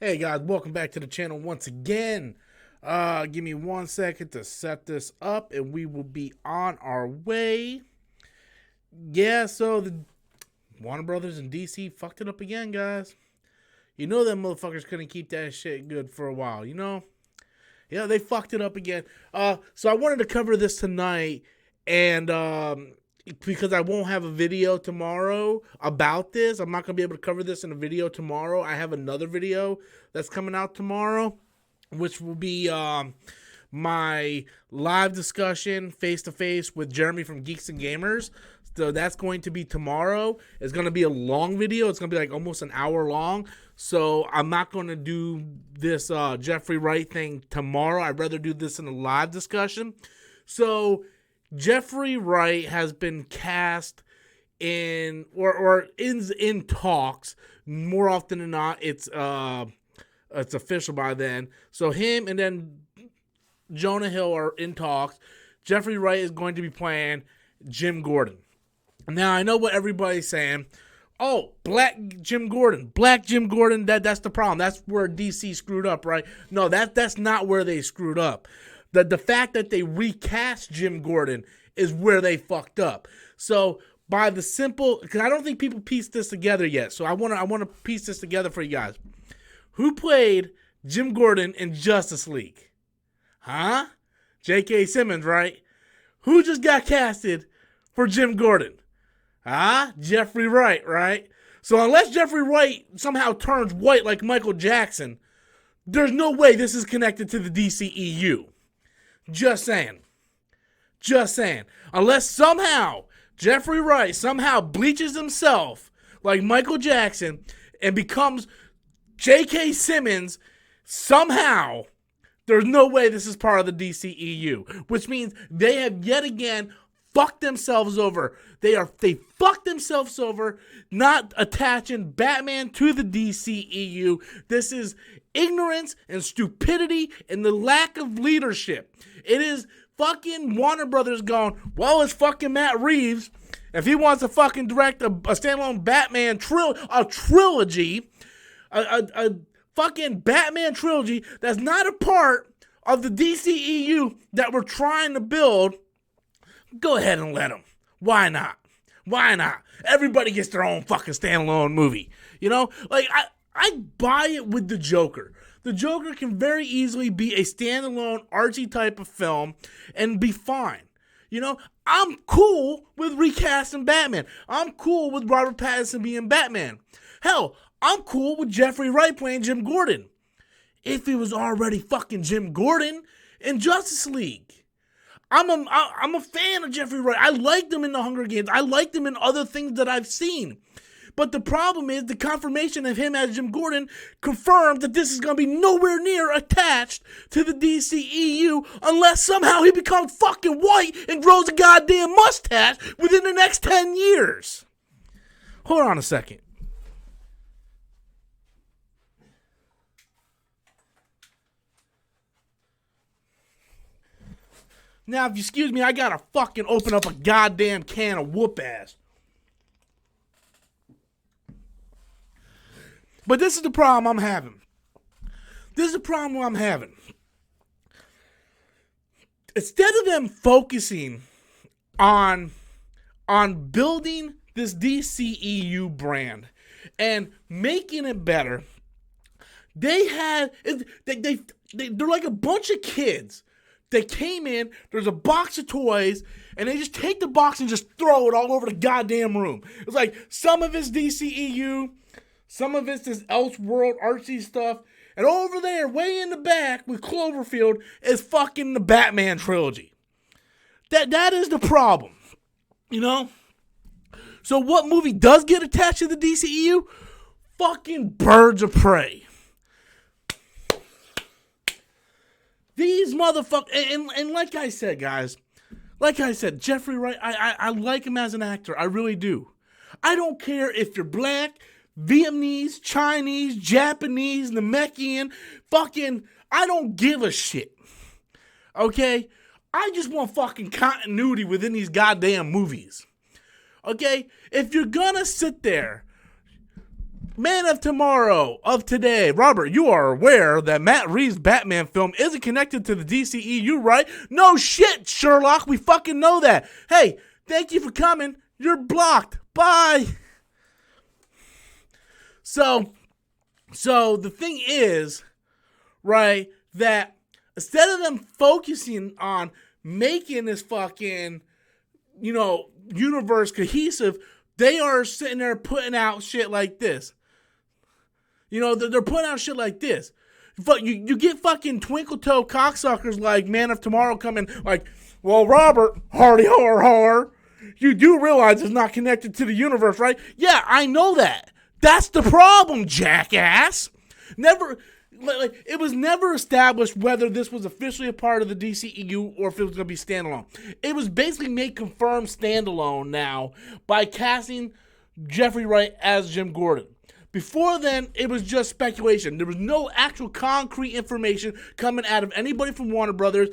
Hey guys, welcome back to the channel once again. Give me 1 second to set this up and we will be on our way. Yeah, so the Warner Brothers and DC fucked it up again, guys. You know them motherfuckers couldn't keep that shit good for a while, you know? Yeah, they fucked it up again. So I wanted to cover this tonight and because I won't have a video tomorrow about this. I'm not going to be able to cover this in a video tomorrow. I have another video that's coming out tomorrow, which will be my live discussion face-to-face with Jeremy from Geeks and Gamers. So that's going to be tomorrow. It's going to be a long video. It's going to be like almost an hour long. So I'm not going to do this Jeffrey Wright thing tomorrow. I'd rather do this in a live discussion. So Jeffrey Wright has been cast in or is in talks. More often than not, it's official by then. So him and then Jonah Hill are in talks. Jeffrey Wright is going to be playing Jim Gordon. Now I know what everybody's saying. Oh, Black Jim Gordon, that's the problem. That's where DC screwed up, right? No, that's not where they screwed up. The fact that they recast Jim Gordon is where they fucked up. So by the simple, because I don't think people pieced this together yet. So I want to piece this together for you guys. Who played Jim Gordon in Justice League? Huh? J.K. Simmons, right? Who just got casted for Jim Gordon? Jeffrey Wright, right? So unless Jeffrey Wright somehow turns white like Michael Jackson, there's no way this is connected to the DCEU. Just saying. Unless somehow Jeffrey Wright somehow bleaches himself like Michael Jackson and becomes J.K. Simmons somehow, there's no way this is part of the DCEU. Which means they have yet again fucked themselves over. They fucked themselves over not attaching Batman to the DCEU. This is ignorance and stupidity and the lack of leadership. It is fucking Warner Brothers going, well, it's fucking Matt Reeves. If he wants to fucking direct a standalone Batman trilogy, a fucking Batman trilogy that's not a part of the DCEU that we're trying to build, go ahead and let him. Why not? Everybody gets their own fucking standalone movie. You know? Like, I buy it with the Joker. The Joker can very easily be a standalone Archie type of film and be fine. You know? I'm cool with recasting Batman. I'm cool with Robert Pattinson being Batman. Hell, I'm cool with Jeffrey Wright playing Jim Gordon. If it was already fucking Jim Gordon in Justice League. I'm a fan of Jeffrey Wright. I liked him in the Hunger Games. I liked him in other things that I've seen. But the problem is the confirmation of him as Jim Gordon confirmed that this is going to be nowhere near attached to the DCEU unless somehow he becomes fucking white and grows a goddamn mustache within the next 10 years. Hold on a second. Now, if you excuse me, I gotta fucking open up a goddamn can of whoop ass. But this is the problem I'm having. Instead of them focusing on building this DCEU brand and making it better, they're like a bunch of kids. They came in, there's a box of toys, and they just take the box and just throw it all over the goddamn room. It's like some of it's DCEU, some of it's this Elseworld Archie stuff, and over there, way in the back with Cloverfield, is fucking the Batman trilogy. That is the problem, you know? So what movie does get attached to the DCEU? Fucking Birds of Prey. These motherfuckers, and like I said, guys, Jeffrey Wright, I like him as an actor. I really do. I don't care if you're black, Vietnamese, Chinese, Japanese, Namekian, fucking, I don't give a shit. Okay? I just want fucking continuity within these goddamn movies. Okay? If you're gonna sit there Man of Tomorrow of today. Robert, you are aware that Matt Reeves' Batman film isn't connected to the DCEU, right? No shit, Sherlock. We fucking know that. Hey, thank you for coming. You're blocked. Bye. So the thing is, right, that instead of them focusing on making this fucking, universe cohesive, they are sitting there putting out shit like this. They're putting out shit like this. But you get fucking twinkle toe cocksuckers like Man of Tomorrow coming like, well, Robert, hardy har har, you do realize it's not connected to the universe, right? Yeah, I know that. That's the problem, jackass. It was never established whether this was officially a part of the DCEU or if it was going to be standalone. It was basically made confirmed standalone now by casting Jeffrey Wright as Jim Gordon. Before then, it was just speculation. There was no actual concrete information coming out of anybody from Warner Brothers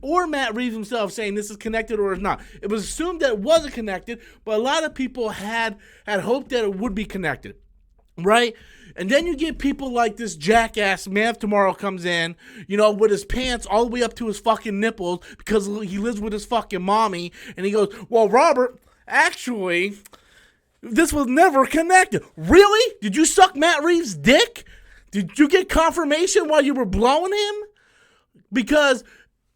or Matt Reeves himself saying this is connected or is not. It was assumed that it wasn't connected, but a lot of people had hoped that it would be connected, right? And then you get people like this jackass Man of Tomorrow comes in, with his pants all the way up to his fucking nipples because he lives with his fucking mommy, and he goes, well, Robert, actually, this was never connected. Really? Did you suck Matt Reeves' dick? Did you get confirmation while you were blowing him? Because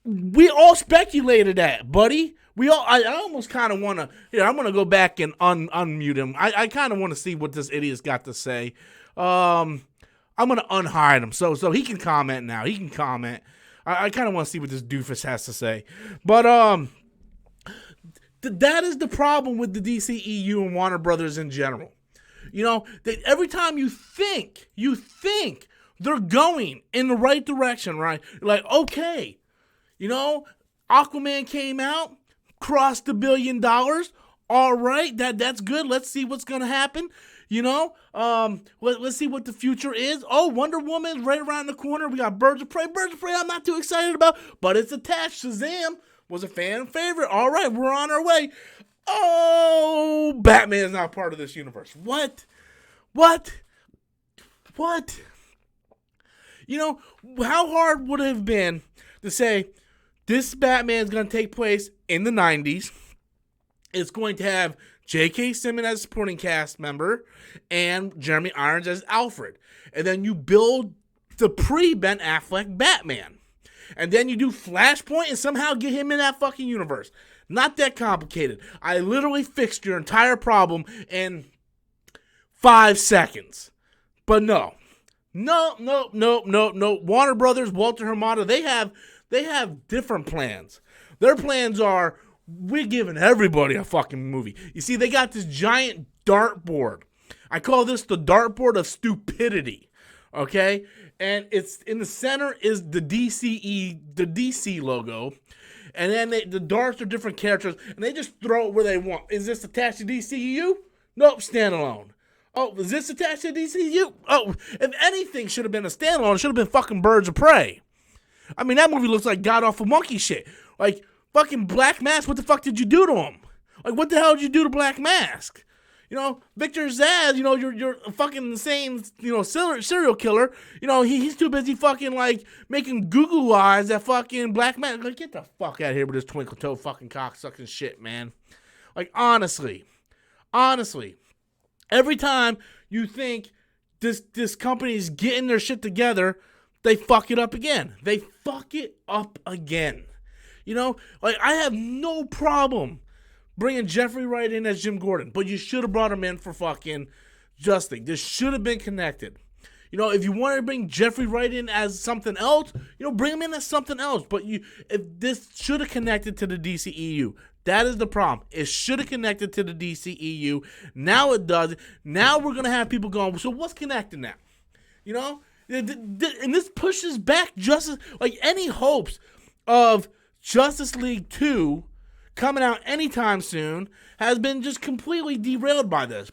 we all speculated that, buddy. I almost kind of want to, I'm going to go back and unmute him. I kind of want to see what this idiot's got to say. I'm going to unhide him so he can comment now. He can comment. I kind of want to see what this doofus has to say. But, that is the problem with the DCEU and Warner Brothers in general. That every time you think they're going in the right direction, right? You're like, okay, Aquaman came out, crossed $1 billion. All right, that's good. Let's see what's going to happen. Let's see what the future is. Oh, Wonder Woman right around the corner. We got Birds of Prey. Birds of Prey I'm not too excited about, but it's attached. Shazam was a fan favorite. All right, we're on our way. Oh, Batman is not part of this universe. What? How hard would it have been to say this Batman is going to take place in the 90s? It's going to have J.K. Simmons as a supporting cast member and Jeremy Irons as Alfred. And then you build the pre-Ben Affleck Batman. And then you do Flashpoint and somehow get him in that fucking universe. Not that complicated. I literally fixed your entire problem in 5 seconds. But no. Warner Brothers, Walter Hamada, they have different plans. Their plans are, we're giving everybody a fucking movie. You see, they got this giant dartboard. I call this the dartboard of stupidity. Okay? And it's in the center is the DC logo. And then the darts are different characters. And they just throw it where they want. Is this attached to DCEU? Nope, standalone. Oh, is this attached to DCEU? Oh, if anything should have been a standalone, it should have been fucking Birds of Prey. I mean, that movie looks like god-awful monkey shit. Like, fucking Black Mask, what the fuck did you do to him? Like, what the hell did you do to Black Mask? Victor Zsasz, you're fucking insane, serial killer. He's too busy fucking, like, making goo-goo eyes at fucking Black Mask. Like, get the fuck out of here with this twinkle toe fucking cocksucking shit, man. Like, honestly, every time you think this company is getting their shit together, they fuck it up again. Like, I have no problem bringing Jeffrey Wright in as Jim Gordon, but you should have brought him in for fucking Justice. This should have been connected. If you wanted to bring Jeffrey Wright in as something else, bring him in as something else. But if this should have connected to the DCEU. That is the problem. It should have connected to the DCEU. Now it does. Now we're going to have people going, so what's connecting now? And this pushes back Justice, like any hopes of Justice League 2 coming out anytime soon has been just completely derailed by this.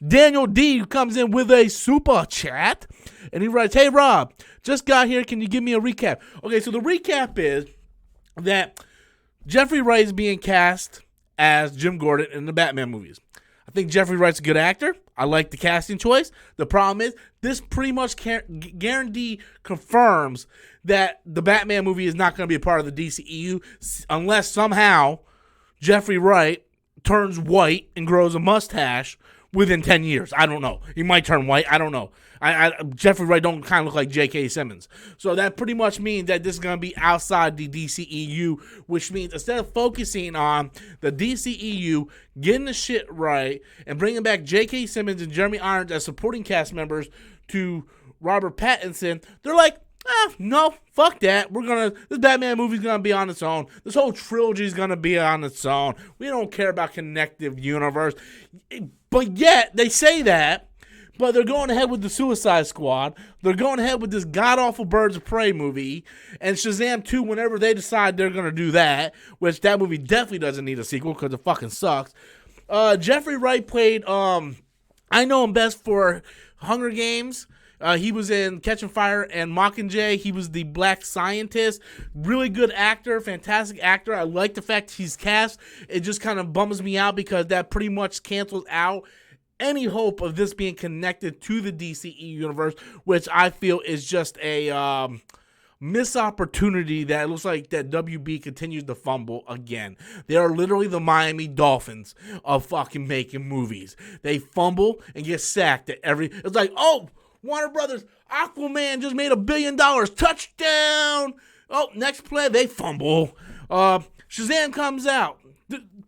Daniel D comes in with a super chat, and he writes, hey, Rob, just got here. Can you give me a recap? Okay, so the recap is that Jeffrey Wright is being cast as Jim Gordon in the Batman movies. I think Jeffrey Wright's a good actor. I like the casting choice. The problem is, this pretty much guarantee confirms that the Batman movie is not going to be a part of the DCEU unless somehow Jeffrey Wright turns white and grows a mustache within 10 years. I don't know. He might turn white. I don't know. Jeffrey Wright don't kind of look like J.K. Simmons. So that pretty much means that this is going to be outside the DCEU, which means instead of focusing on the DCEU, getting the shit right, and bringing back J.K. Simmons and Jeremy Irons as supporting cast members to Robert Pattinson, they're like, no, fuck that. This Batman movie's gonna be on its own. This whole trilogy is gonna be on its own. We don't care about connective universe. But yet, they say that, but they're going ahead with the Suicide Squad. They're going ahead with this god-awful Birds of Prey movie. And Shazam 2, whenever they decide they're going to do that, which that movie definitely doesn't need a sequel because it fucking sucks. Jeffrey Wright played, I know him best for Hunger Games. He was in Catching Fire and Mockingjay. He was the black scientist. Really good actor, fantastic actor. I like the fact he's cast. It just kind of bums me out because that pretty much cancels out any hope of this being connected to the DCE universe, which I feel is just a missed opportunity that it looks like that WB continues to fumble again. They are literally the Miami Dolphins of fucking making movies. They fumble and get sacked at it's like, oh, Warner Brothers, Aquaman just made $1 billion. Touchdown. Oh, next play, they fumble. Shazam comes out.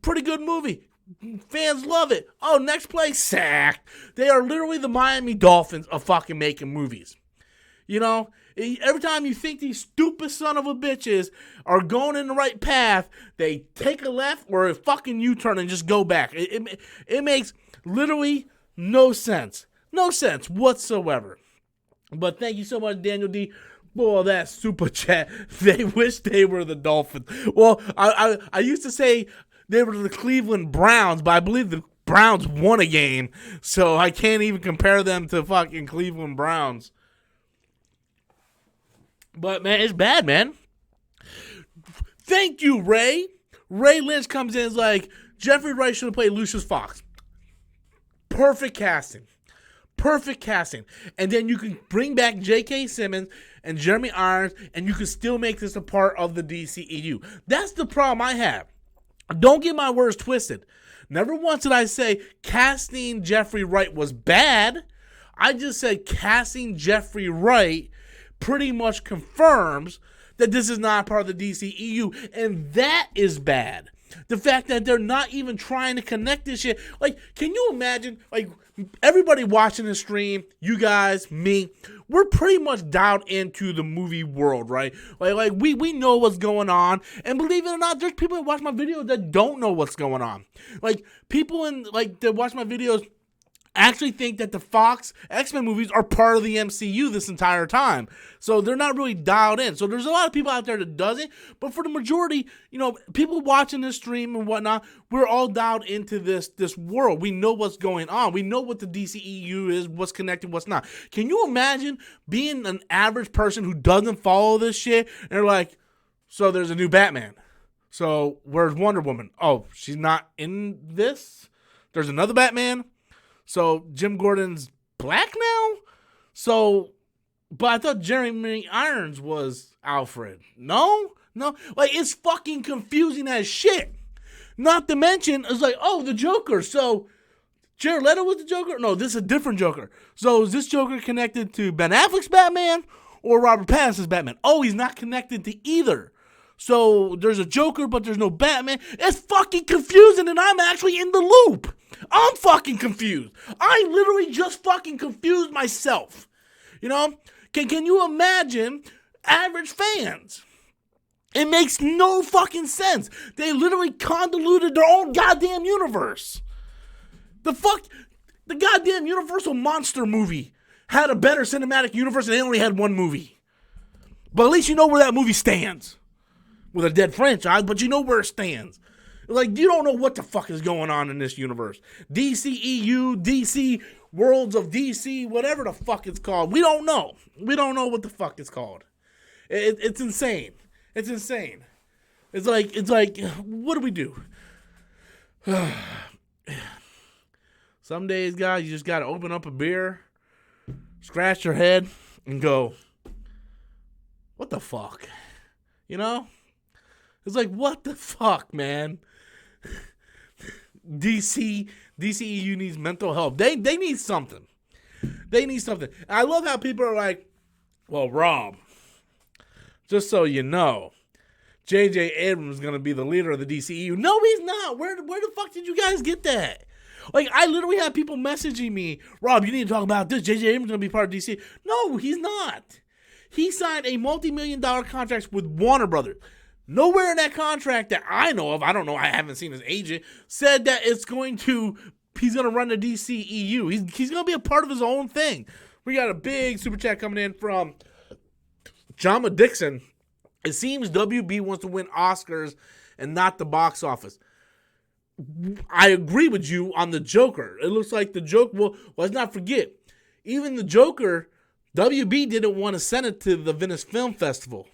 Pretty good movie. Fans love it. Oh, next play, sacked. They are literally the Miami Dolphins of fucking making movies. You know, every time you think these stupid son of a bitches are going in the right path, they take a left or a fucking U-turn and just go back. It makes literally no sense. No sense whatsoever. But thank you so much, Daniel D., for that super chat. They wish they were the Dolphins. Well, I used to say they were the Cleveland Browns, but I believe the Browns won a game, so I can't even compare them to fucking Cleveland Browns. But, man, it's bad, man. Thank you, Ray. Ray Lynch comes in and is like, Jeffrey Wright should have played Lucius Fox. Perfect casting. Perfect casting. And then you can bring back J.K. Simmons and Jeremy Irons, and you can still make this a part of the DCEU. That's the problem I have. Don't get my words twisted. Never once did I say casting Jeffrey Wright was bad. I just said casting Jeffrey Wright pretty much confirms that this is not part of the DCEU, and that is bad. The fact that they're not even trying to connect this shit. Like, can you imagine, like, everybody watching the stream, you guys, me, we're pretty much dialed into the movie world, right? Like we know what's going on, and believe it or not, there's people that watch my videos that don't know what's going on. Like, people that watch my videos actually think that the Fox X-Men movies are part of the MCU this entire time. So they're not really dialed in. So there's a lot of people out there that doesn't, but for the majority, you know, people watching this stream and whatnot, we're all dialed into this world. We know what's going on. We know what the DCEU is, what's connected, what's not. Can you imagine being an average person who doesn't follow this shit and they're like, so there's a new Batman. So where's Wonder Woman? Oh, she's not in this? There's another Batman? So Jim Gordon's black now? So, but I thought Jeremy Irons was Alfred. No? Like, it's fucking confusing as shit. Not to mention, it's like, oh, the Joker. So, Jared Leto was the Joker? No, this is a different Joker. So, is this Joker connected to Ben Affleck's Batman or Robert Pattinson's Batman? Oh, he's not connected to either. So, there's a Joker, but there's no Batman. It's fucking confusing, and I'm actually in the loop. I'm fucking confused. I literally just fucking confused myself. You know? Can you imagine average fans? It makes no fucking sense. They literally convoluted their own goddamn universe. The goddamn Universal Monster movie had a better cinematic universe and they only had one movie. But at least you know where that movie stands. With a dead franchise, but you know where it stands. Like, you don't know what the fuck is going on in this universe. DCEU, DC, Worlds of DC, whatever the fuck it's called. We don't know. We don't know what the fuck it's called. It's insane. It's insane. It's like, what do we do? Some days, guys, you just got to open up a beer, scratch your head, and go, what the fuck? You know? It's like, what the fuck, man? DCEU needs mental help. They need something. They need something. I love how people are like, well, Rob, just so you know, J.J. Abrams is going to be the leader of the DCEU. No, he's not. Where the fuck did you guys get that? Like, I literally have people messaging me, Rob, you need to talk about this. J.J. Abrams is going to be part of DC. No, he's not. He signed a multi-million-dollar contract with Warner Brothers. Nowhere in that contract that I know of, I don't know, I haven't seen his agent, said that he's going to run the DCEU. He's going to be a part of his own thing. We got a big super chat coming in from Jama Dixon. It seems WB wants to win Oscars and not the box office. I agree with you on the Joker. It looks like the Joker, well, let's not forget, even the Joker, WB didn't want to send it to the Venice Film Festival.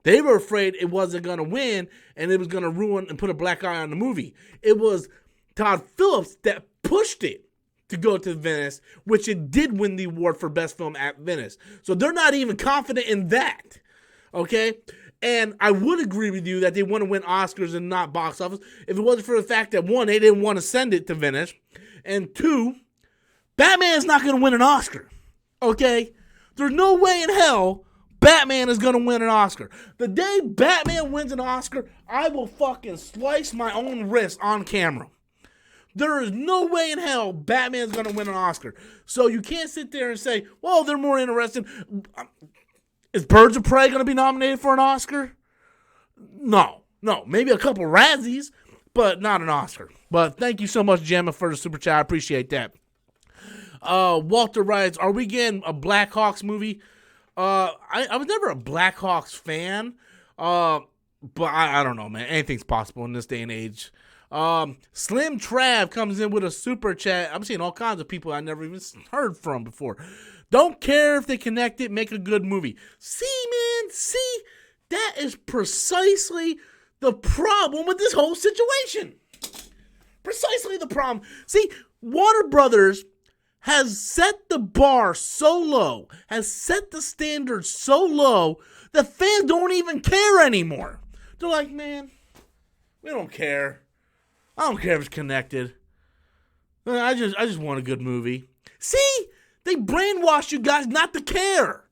They were afraid it wasn't going to win and it was going to ruin and put a black eye on the movie. It was Todd Phillips that pushed it to go to Venice, which it did win the award for Best Film at Venice. So they're not even confident in that. Okay? And I would agree with you that they want to win Oscars and not box office if it wasn't for the fact that, one, they didn't want to send it to Venice, and two, Batman's not going to win an Oscar. Okay? There's no way in hell Batman is going to win an Oscar. The day Batman wins an Oscar, I will fucking slice my own wrist on camera. There is no way in hell Batman's going to win an Oscar. So you can't sit there and say, well, they're more interested. Is Birds of Prey going to be nominated for an Oscar? No. Maybe a couple Razzies, but not an Oscar. But thank you so much, Gemma, for the super chat. I appreciate that. Walter writes, are we getting a Blackhawks movie? I was never a Blackhawks fan, but I don't know, man. Anything's possible in this day and age. Slim Trav comes in with a super chat. I'm seeing all kinds of people I never even heard from before. Don't care if they connect it, make a good movie. See, that is precisely the problem with this whole situation. Precisely the problem. See, Warner Brothers has set the bar so low, has set the standard so low, that fans don't even care anymore. They're like, man, we don't care. I don't care if it's connected. I just want a good movie. See? They brainwash you guys not to care.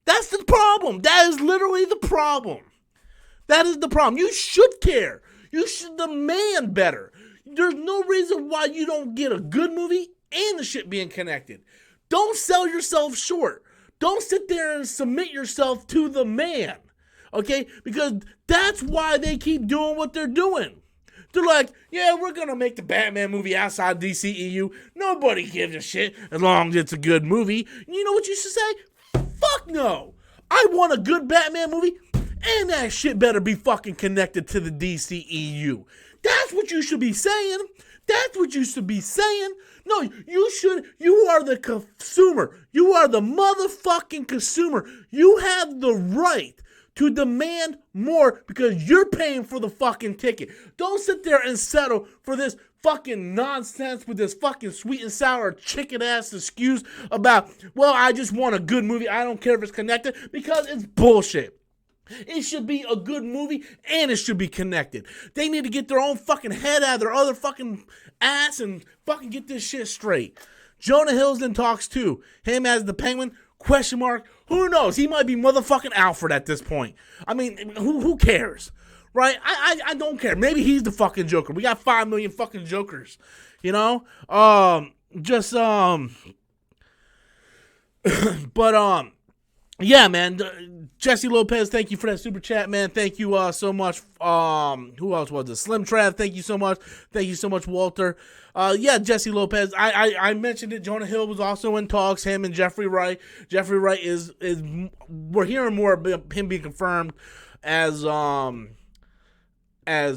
That's the problem. That is literally the problem. That is the problem. You should care. You should demand better. There's no reason why you don't get a good movie and the shit being connected. Don't sell yourself short. Don't sit there and submit yourself to the man. Okay? Because that's why they keep doing what they're doing. They're like, yeah, we're going to make the Batman movie outside DCEU. Nobody gives a shit as long as it's a good movie. You know what you should say? Fuck no. I want a good Batman movie, and that shit better be fucking connected to the DCEU. That's what you should be saying. That's what you should be saying. No, you are the consumer. You are the motherfucking consumer. You have the right to demand more because you're paying for the fucking ticket. Don't sit there and settle for this fucking nonsense with this fucking sweet and sour chicken ass excuse about, well, I just want a good movie. I don't care if it's connected, because it's bullshit. It should be a good movie and it should be connected. They need to get their own fucking head out of their other fucking ass and fucking get this shit straight. Jonah Hill's in talks too. Him as the Penguin? Question mark. Who knows? He might be motherfucking Alfred at this point. I mean, who cares? Right? I don't care. Maybe he's the fucking Joker. We got 5 million fucking Jokers. You know? Yeah, man. Jesse Lopez, thank you for that super chat, man. Thank you so much. Who else was it? Slim Trav, thank you so much. Thank you so much, Walter. Yeah, Jesse Lopez. I mentioned it. Jonah Hill was also in talks. Him and Jeffrey Wright. Jeffrey Wright is we're hearing more about him being confirmed as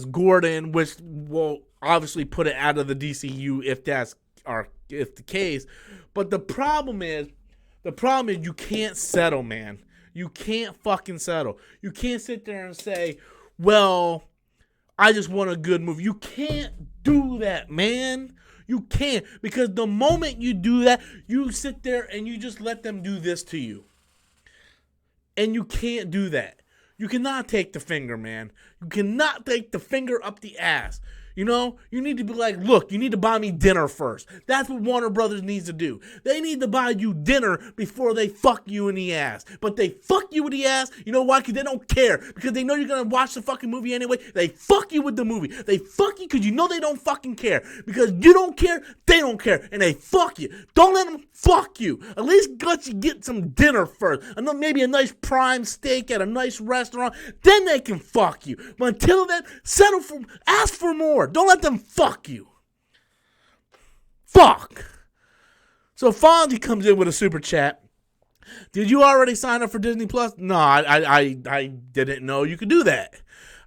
Gordon, which will obviously put it out of the DCU if the case. But the problem is you can't settle, man. You can't fucking settle. You can't sit there and say, well, I just want a good movie. You can't do that, man. You can't, because the moment you do that, you sit there and you just let them do this to you. And you can't do that. You cannot take the finger, man. You cannot take the finger up the ass. You know, you need to be like, look, you need to buy me dinner first. That's what Warner Brothers needs to do. They need to buy you dinner before they fuck you in the ass. But they fuck you in the ass, you know why? Because they don't care. Because they know you're going to watch the fucking movie anyway. They fuck you with the movie. They fuck you because you know they don't fucking care. Because you don't care, they don't care. And they fuck you. Don't let them fuck you. At least let you get some dinner first. Maybe a nice prime steak at a nice restaurant. Then they can fuck you. But until then, ask for more. Don't let them fuck you. Fuck. So Fonzie comes in with a super chat. Did you already sign up for Disney Plus? No, I didn't know you could do that.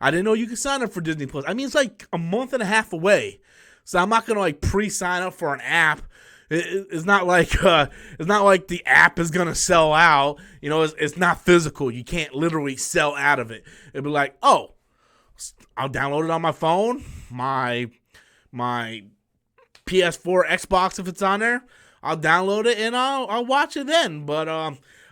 I didn't know you could sign up for Disney Plus. I mean, it's like a month and a half away. So I'm not gonna like pre-sign up for an app. It's not like the app is gonna sell out. You know, it's not physical. You can't literally sell out of it. It'd be like, oh, I'll download it on my phone, my PS4, Xbox if it's on there. I'll download it and I'll watch it then. But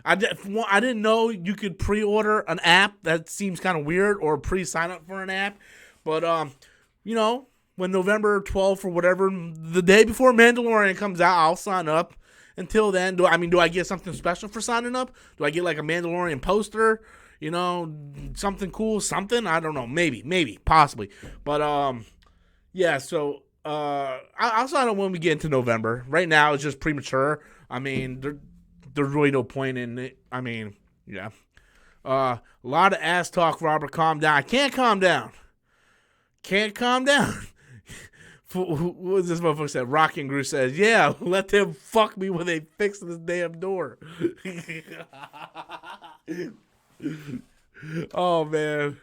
I didn't know you could pre-order an app. That seems kind of weird, or pre-sign up for an app. But you know, when November 12th or whatever, the day before Mandalorian comes out, I'll sign up. Until then, do I get something special for signing up? Do I get like a Mandalorian poster? You know, something cool, something? I don't know. Maybe, possibly. But, yeah, so I'll sign up when we get into November. Right now, it's just premature. I mean, there's really no point in it. I mean, yeah. A lot of ass talk, Robert. Calm down. I can't calm down. Can't calm down. What was this motherfucker said? Rocky and Gru says, yeah, let them fuck me when they fix this damn door. Oh, man.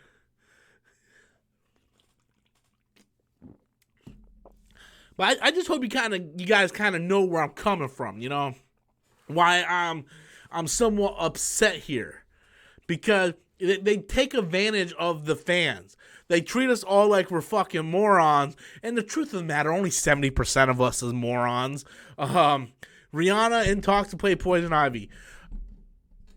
But I just hope you guys kind of know where I'm coming from, you know? Why I'm somewhat upset here. Because they take advantage of the fans. They treat us all like we're fucking morons. And the truth of the matter, only 70% of us is morons. Rihanna in talks to play Poison Ivy.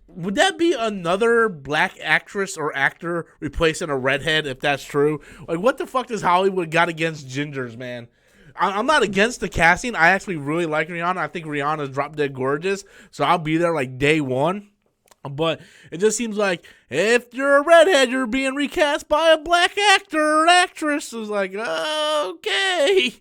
Would that be another black actress or actor replacing a redhead if that's true? Like, what the fuck does Hollywood got against gingers, man? I'm not against the casting. I actually really like Rihanna. I think Rihanna's drop dead gorgeous. So I'll be there like day one. But it just seems like if you're a redhead, you're being recast by a black actor or actress. It's like, okay.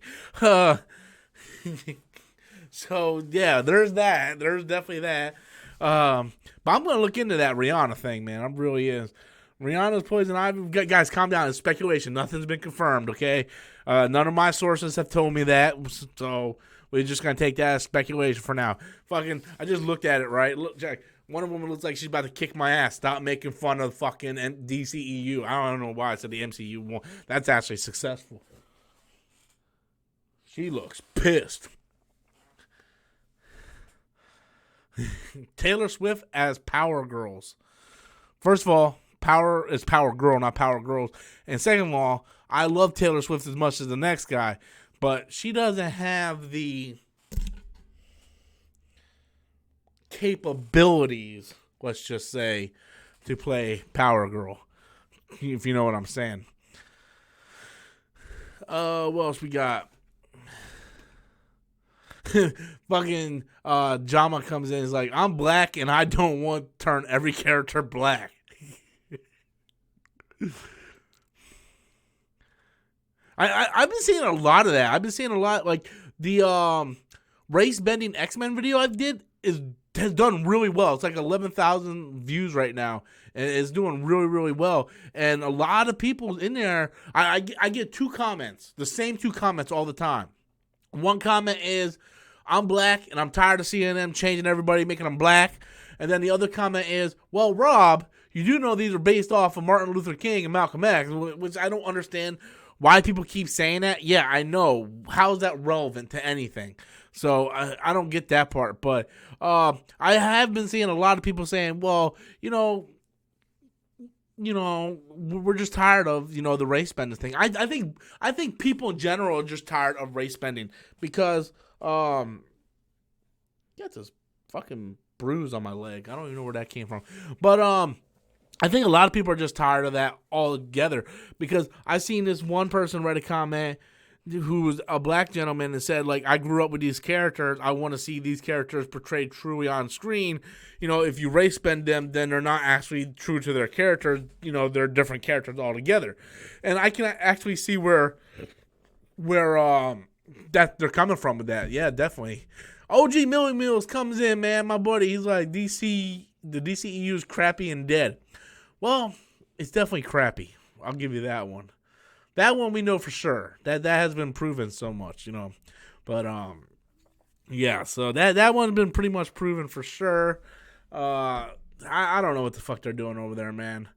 So, yeah, there's that. There's definitely that. But I'm going to look into that Rihanna thing, man. I really is. Rihanna's Poison Ivy. Guys, calm down. It's speculation. Nothing's been confirmed, okay? None of my sources have told me that. So we're just going to take that as speculation for now. Fucking, I just looked at it, right? Look, Jack. One of them looks like she's about to kick my ass. Stop making fun of fucking DCEU. I don't know why I said the MCU one. That's actually successful. She looks pissed. Taylor Swift as Power Girls. First of all, Power is Power Girl, not Power Girls. And second of all, I love Taylor Swift as much as the next guy, but she doesn't have the capabilities, let's just say, to play Power Girl, if you know what I'm saying. What else we got? Fucking Jama comes in and is like, I'm black and I don't want to turn every character black. I've been seeing a lot of that. I've been seeing a lot, like the race bending X-Men video I did has done really well. It's like 11,000 views right now, and it's doing really, really well. And a lot of people in there, I get two comments, the same two comments all the time. One comment is, I'm black, and I'm tired of seeing them changing everybody, making them black. And then the other comment is, well, Rob, you do know these are based off of Martin Luther King and Malcolm X, which I don't understand why people keep saying that. Yeah, I know. How is that relevant to anything? So I don't get that part. But I have been seeing a lot of people saying, well, you know, we're just tired of, the race bending thing. I think people in general are just tired of race bending because got this fucking bruise on my leg. I don't even know where that came from. But I think a lot of people are just tired of that altogether because I seen this one person write a comment who was a black gentleman and said, like, I grew up with these characters. I want to see these characters portrayed truly on screen. If you race bend them, then they're not actually true to their character. They're different characters altogether. And I can actually see where that they're coming from with that. Yeah, definitely. OG Millie Mills comes in, man, my buddy. He's like, the DCEU is crappy and dead. Well, it's definitely crappy. I'll give you that one. That one we know for sure. That has been proven so much, But yeah. So that one's been pretty much proven for sure. I don't know what the fuck they're doing over there, man.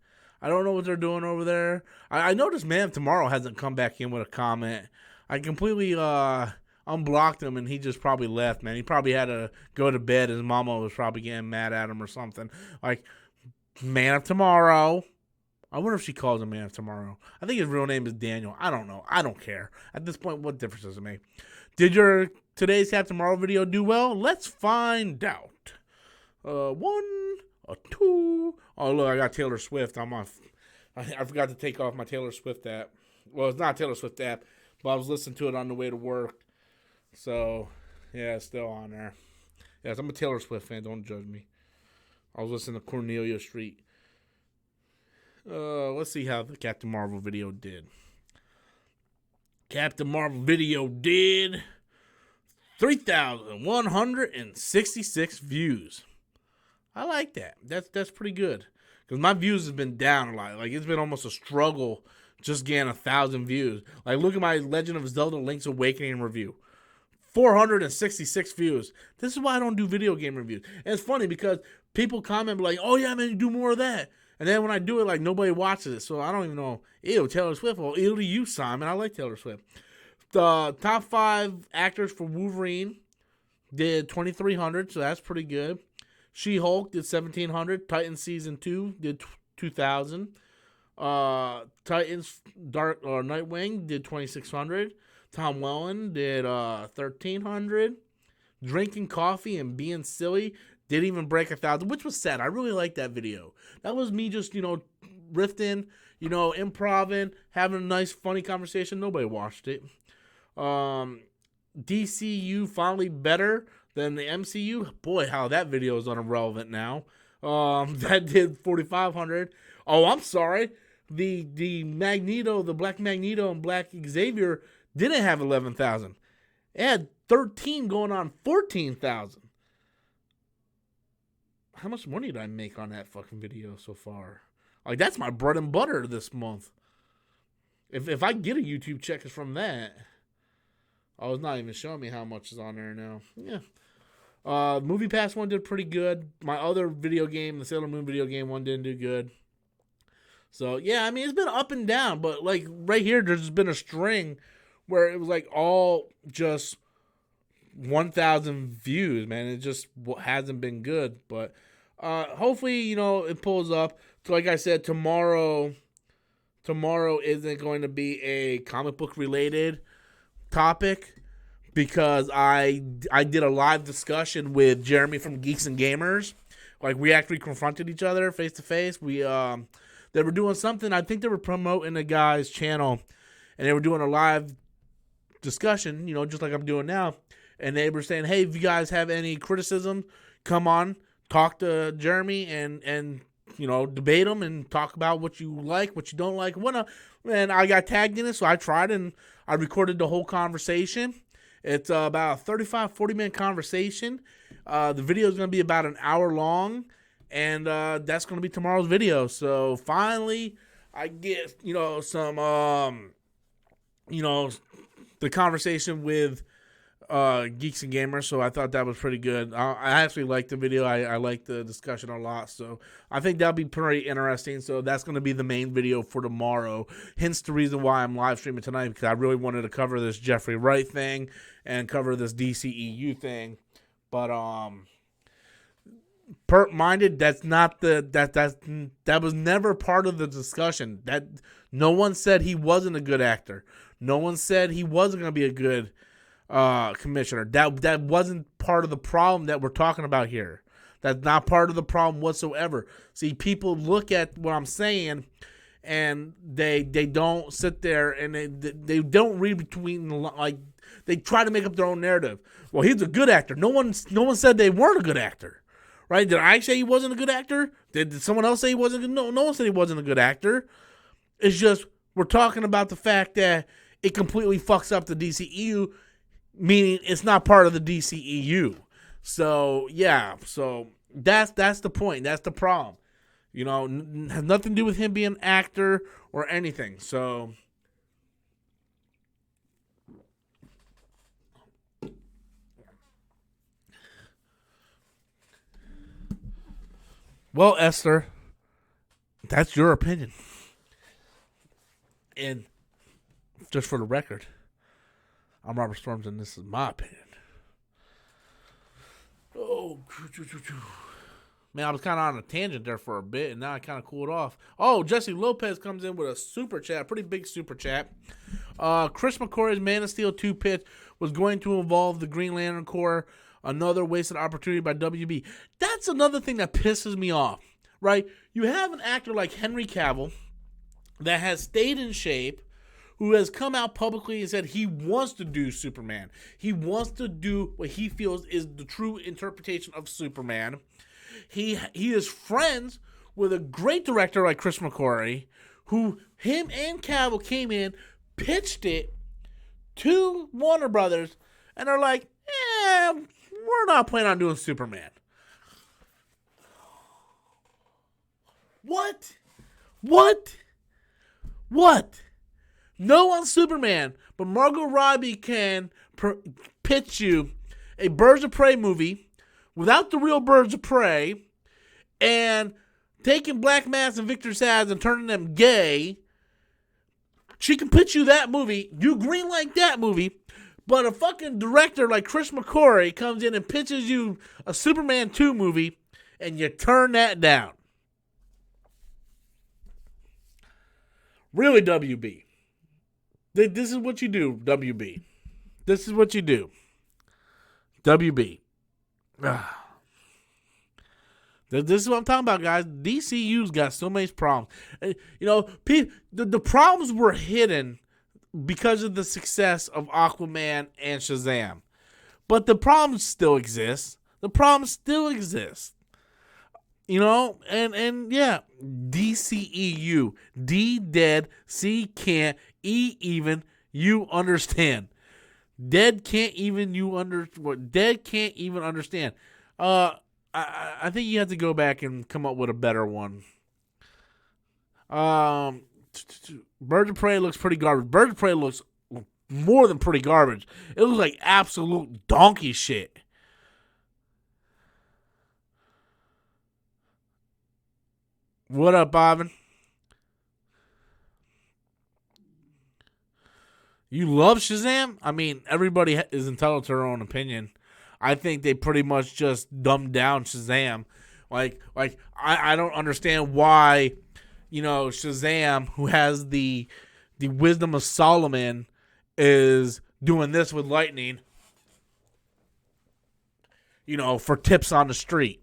I don't know what they're doing over there. I noticed Man of Tomorrow hasn't come back in with a comment. I completely unblocked him and he just probably left, man. He probably had to go to bed. His mama was probably getting mad at him or something. Like, Man of Tomorrow. I wonder if she calls him Man of Tomorrow. I think his real name is Daniel. I don't know. I don't care. At this point, what difference does it make? Did your today's Captain Marvel video do well? Let's find out. 1 or 2. Oh, look, I got Taylor Swift. I forgot to take off my Taylor Swift app. Well, it's not Taylor Swift app, but I was listening to it on the way to work. So, yeah, it's still on there. Yes, I'm a Taylor Swift fan. Don't judge me. I was listening to Cornelia Street. Let's see how the Captain Marvel video did. Captain Marvel video did 3,166 views. I like that. That's pretty good. Because my views have been down a lot. Like, it's been almost a struggle just getting 1,000 views. Like, look at my Legend of Zelda Link's Awakening review. 466 views. This is why I don't do video game reviews. And it's funny because people comment like, oh yeah, man, you do more of that. And then when I do it, like, nobody watches it. So I don't even know. Ew, Taylor Swift. Well, ew to you, Simon. I like Taylor Swift. The top 5 actors for Wolverine did 2,300, so that's pretty good. She-Hulk did 1,700. Titans Season 2 did 2,000. Titans Nightwing did 2,600. Tom Welling did 1,300. Drinking Coffee and Being Silly didn't even break 1,000, which was sad. I really liked that video. That was me just, riffing, improvising, having a nice, funny conversation. Nobody watched it. DCU finally better than the MCU. Boy, how that video is irrelevant now. That did 4,500. Oh, I'm sorry. The Magneto, the Black Magneto and Black Xavier didn't have 11,000. It had 13 going on 14,000. How much money did I make on that fucking video so far? Like, that's my bread and butter this month. If I get a YouTube check, it's from that. Oh, it's not even showing me how much is on there now. Yeah. Movie Pass one did pretty good. My other video game, the Sailor Moon video game one, didn't do good. So, yeah, I mean, it's been up and down. But, like, right here, there's been a string where it was, like, all just 1,000 views, man. It just hasn't been good. But hopefully, it pulls up. So, like I said, tomorrow isn't going to be a comic book related topic because I did a live discussion with Jeremy from Geeks and Gamers. Like, we actually confronted each other face to face. They were doing something. I think they were promoting a guy's channel, and they were doing a live discussion, just like I'm doing now. And they were saying, hey, if you guys have any criticism, come on, talk to Jeremy and debate them and talk about what you like, what you don't like, whatnot. And I got tagged in it, so I tried and I recorded the whole conversation. It's about a 35, 40-minute conversation. The video is going to be about an hour long, and that's going to be tomorrow's video. So finally, I get, some, the conversation with Geeks and Gamers, so I thought that was pretty good. I actually liked the video. I liked the discussion a lot, so I think that'll be pretty interesting. So that's going to be the main video for tomorrow. Hence the reason why I'm live streaming tonight, because I really wanted to cover this Jeffrey Wright thing and cover this DCEU thing. But minded, that's not that was never part of the discussion. That no one said he wasn't a good actor. No one said he wasn't going to be a good commissioner. That wasn't part of the problem that we're talking about here. That's not part of the problem whatsoever. See, people look at what I'm saying and they don't sit there and they don't read between the like they try to make up their own narrative. Well, he's a good actor. No one said they weren't a good actor. Right? Did I say he wasn't a good actor? Did someone else say he wasn't good? No one said he wasn't a good actor. It's just we're talking about the fact that it completely fucks up the DCEU, meaning it's not part of the DCEU. So, yeah. So, that's the point. That's the problem. You know, has nothing to do with him being an actor or anything. So, well, Esther, that's your opinion. And just for the record, I'm Robert Storms, and this is my opinion. Oh, man, I was kind of on a tangent there for a bit, and now I kind of cooled off. Oh, Jesse Lopez comes in with a super chat, pretty big super chat. Chris McCoy's Man of Steel 2 pitch was going to involve the Green Lantern Corps. Another wasted opportunity by WB. That's another thing that pisses me off, right? You have an actor like Henry Cavill that has stayed in shape, who has come out publicly and said he wants to do Superman. He wants to do what he feels is the true interpretation of Superman. He is friends with a great director like Chris McCoy, who him and Cavill came in, pitched it to Warner Brothers, and they're like, we're not planning on doing Superman. What? No one's Superman, but Margot Robbie can pitch you a Birds of Prey movie without the real Birds of Prey and taking Black Mass and Victor Zsasz and turning them gay. She can pitch you that movie. You greenlight that movie. But a fucking director like Chris McCoy comes in and pitches you a Superman 2 movie and you turn that down. Really, WB. This is what you do, WB. This is what you do. WB. This is what I'm talking about, guys. DCU's got so many problems. You know, the problems were hidden because of the success of Aquaman and Shazam. But the problems still exist. You know, and yeah, DCEU. D dead, C can't, E even, you understand. Dead can't even understand. I think you have to go back and come up with a better one. Birds of Prey looks pretty garbage. Birds of Prey looks more than pretty garbage. It looks like absolute donkey shit. What up, Ivan? You love Shazam? I mean, everybody is entitled to their own opinion. I think they pretty much just dumbed down Shazam. Like I don't understand why, you know, Shazam, who has the wisdom of Solomon, is doing this with lightning, you know, for tips on the street.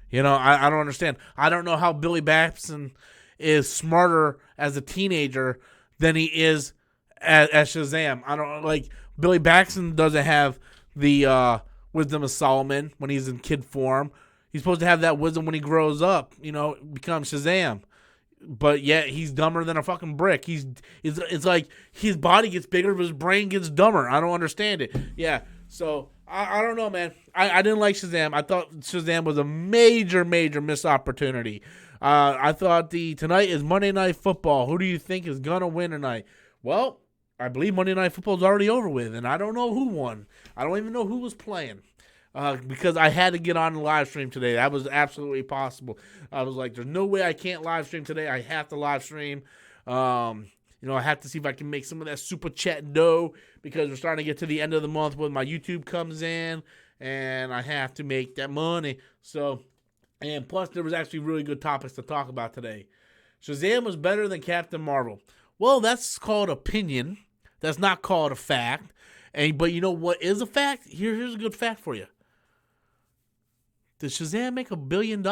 You know, I don't understand. I don't know how Billy Batson is smarter as a teenager than he is as Shazam. I don't like Billy Batson doesn't have the wisdom of Solomon when he's in kid form. He's supposed to have that wisdom when he grows up, you know, becomes Shazam. But yet he's dumber than a fucking brick. It's like his body gets bigger, but his brain gets dumber. I don't understand it. Yeah, so I don't know, man. I didn't like Shazam. I thought Shazam was a major missed opportunity. I thought tonight is Monday Night Football. Who do you think is gonna win tonight? Well, I believe Monday Night Football is already over with, and I don't know who won. I don't even know who was playing. Because I had to get on the live stream today. That was absolutely possible. I was like, there's no way I can't live stream today. I have to live stream. You know, I have to see if I can make some of that super chat dough because we're starting to get to the end of the month when my YouTube comes in and I have to make that money. So And plus, there was actually really good topics to talk about today. Shazam was better than Captain Marvel. Well, that's called opinion. That's not called a fact. But you know what is a fact? Here's a good fact for you. Did Shazam make $1 billion?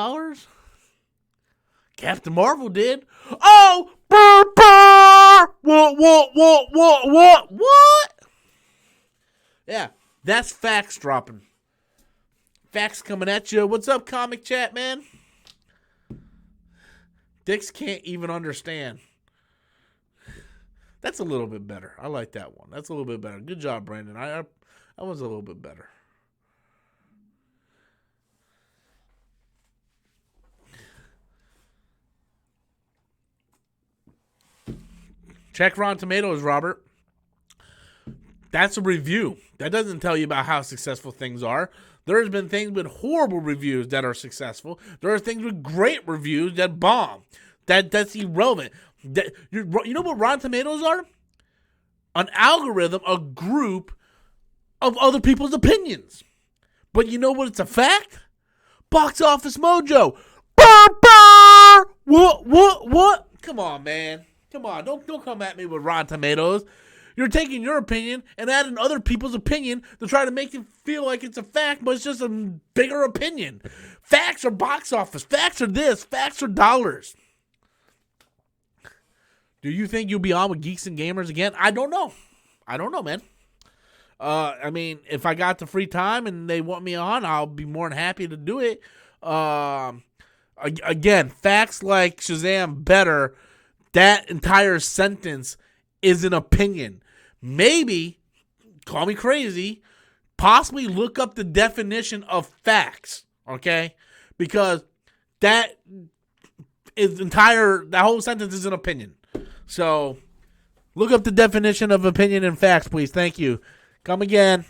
Captain Marvel did. Oh! Burr, burr! What? Yeah, that's facts dropping. Facts coming at you. What's up, Comic Chat, man? Dix can't even understand. That's a little bit better. I like that one. That's a little bit better. Good job, Brandon. That was a little bit better. Check Rotten Tomatoes, Robert. That's a review. That doesn't tell you about how successful things are. There's been things with horrible reviews that are successful. There are things with great reviews that bomb. That's irrelevant. You know what Rotten Tomatoes are? An algorithm, a group of other people's opinions. But you know what? It's a fact. Box Office Mojo. Burr, burr! What? Come on, man. Come on. Don't come at me with Rotten Tomatoes. You're taking your opinion and adding other people's opinion to try to make it feel like it's a fact, but it's just a bigger opinion. Facts are box office. Facts are this. Facts are dollars. Do you think you'll be on with Geeks and Gamers again? I don't know, man. I mean, if I got the free time and they want me on, I'll be more than happy to do it. Again, facts like Shazam better, that entire sentence is an opinion. Maybe, call me crazy, possibly look up the definition of facts, okay? Because that whole sentence is an opinion. So, look up the definition of opinion and facts, please. Thank you. Come again.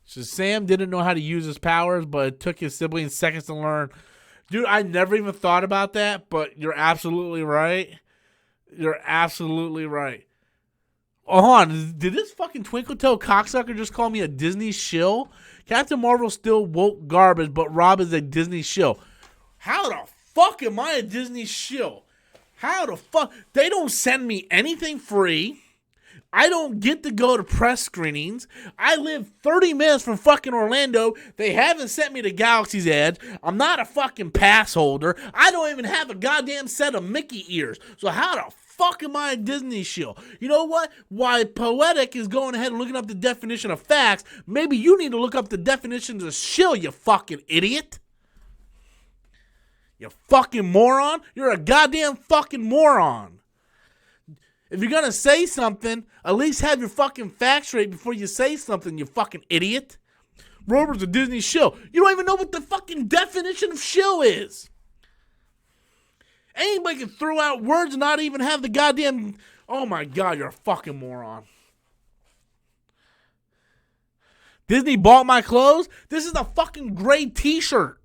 Shazam didn't know how to use his powers, but it took his siblings seconds to learn. Dude, I never even thought about that, but you're absolutely right. You're absolutely right. Oh, hold on. Did this fucking twinkle-toe cocksucker just call me a Disney shill? Captain Marvel still woke garbage, but Rob is a Disney shill. How the fuck am I a Disney shill? How the fuck? They don't send me anything free. I don't get to go to press screenings. I live 30 minutes from fucking Orlando. They haven't sent me to Galaxy's Edge. I'm not a fucking pass holder. I don't even have a goddamn set of Mickey ears. So how the fuck am I a Disney shill? You know what? Why Poetic is going ahead and looking up the definition of facts, maybe you need to look up the definitions of shill, you fucking idiot. You fucking moron. You're a goddamn fucking moron. If you're going to say something, at least have your fucking facts straight before you say something, you fucking idiot. Robert's a Disney shill. You don't even know what the fucking definition of shill is. Anybody can throw out words and not even have the goddamn... Oh my God, you're a fucking moron. Disney bought my clothes? This is a fucking gray t-shirt.